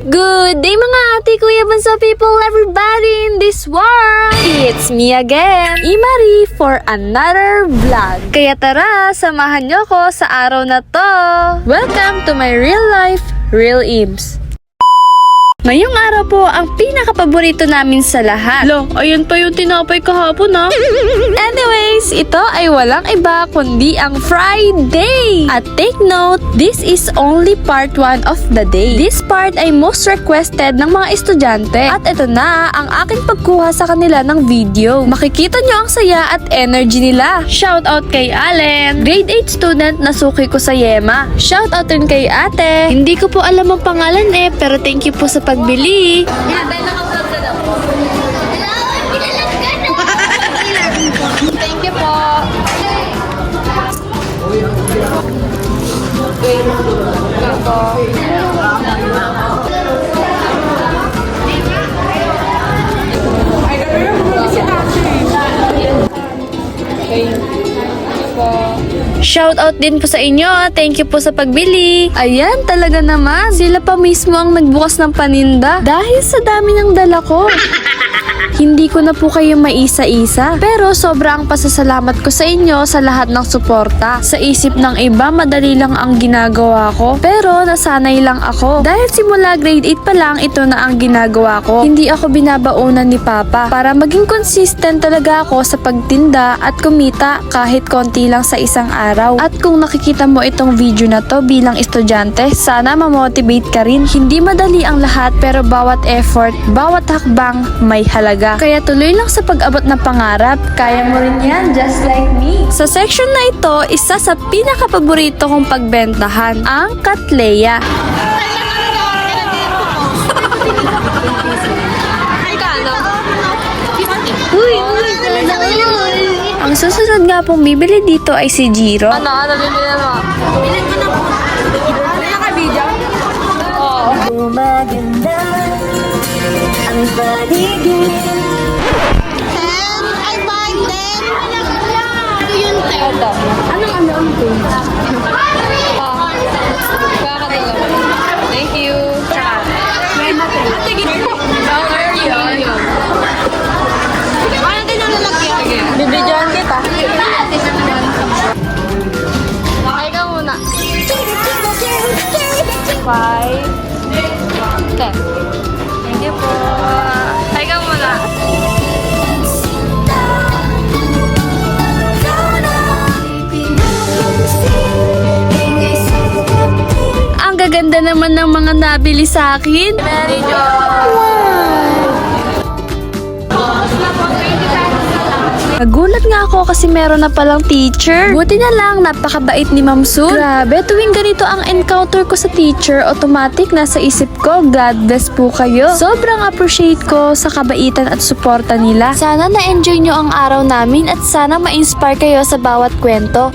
Good day mga ate, kuya, bansa people, everybody in this world! It's me again, Imari, for another vlog. Kaya tara, samahan nyo ko sa araw na to. Welcome to my real life, Real Ims. Ngayong araw po ang pinaka-paborito namin sa lahat. Lo, ayun pa yung tinapay kahapon ha. Anyways, ito ay walang iba kundi ang Friday. At take note, this is only part 1 of the day. This part ay most requested ng mga estudyante. At ito na ang aking pagkuha sa kanila ng video. Makikita nyo ang saya at energy nila. Shout out kay Allen, grade 8 student na suki ko sa Yema. Shout out din kay ate. Hindi ko po alam ang pangalan pero thank you po sa pagbili. Thank you po. Shout out din po sa inyo. Thank you po sa pagbili. Ayan, talaga naman. Sila pa mismo ang nagbukas ng paninda dahil sa dami ng dala ko. Hindi ko na po kayo maisa-isa. Pero sobrang pasasalamat ko sa inyo sa lahat ng suporta. Sa isip ng iba, madali lang ang ginagawa ko. Pero nasanay lang ako. Dahil simula grade 8 pa lang, ito na ang ginagawa ko. Hindi ako binabaunan ni Papa. Para maging consistent talaga ako sa pagtinda at kumita kahit konti lang sa isang araw. At kung nakikita mo itong video na to bilang estudyante, sana ma-motivate ka rin. Hindi madali ang lahat pero bawat effort, bawat hakbang may halaga. Kaya tuloy lang sa pag-abot ng pangarap. Kaya mo rin yan, just like me. Sa section na ito, isa sa pinaka-paborito kong pagbentahan, ang Katleya. Ang susunod nga pong bibili dito ay si Jiro. Ano bibili mo? Bilhin mo na po. Ano yung ka-video? Oo. Gumaganda ang paligid. 10? Ay, 5, 10? Ano yun, 10? Anong ang to? Thank you. Tsaka. Ano din ang lalagyan? Bibidyoan kita. Okay ka muna. 5, 10. Thank you po. Okay ka muna. Ang gaganda naman ng mga nabili sa akin. Very good. Nagulat nga ako kasi meron na palang teacher. Buti na lang, napakabait ni Ma'am Su. Grabe, tuwing ganito ang encounter ko sa teacher, automatic nasa isip ko, God bless po kayo. Sobrang appreciate ko sa kabaitan at suporta nila. Sana na-enjoy nyo ang araw namin at sana ma-inspire kayo sa bawat kwento.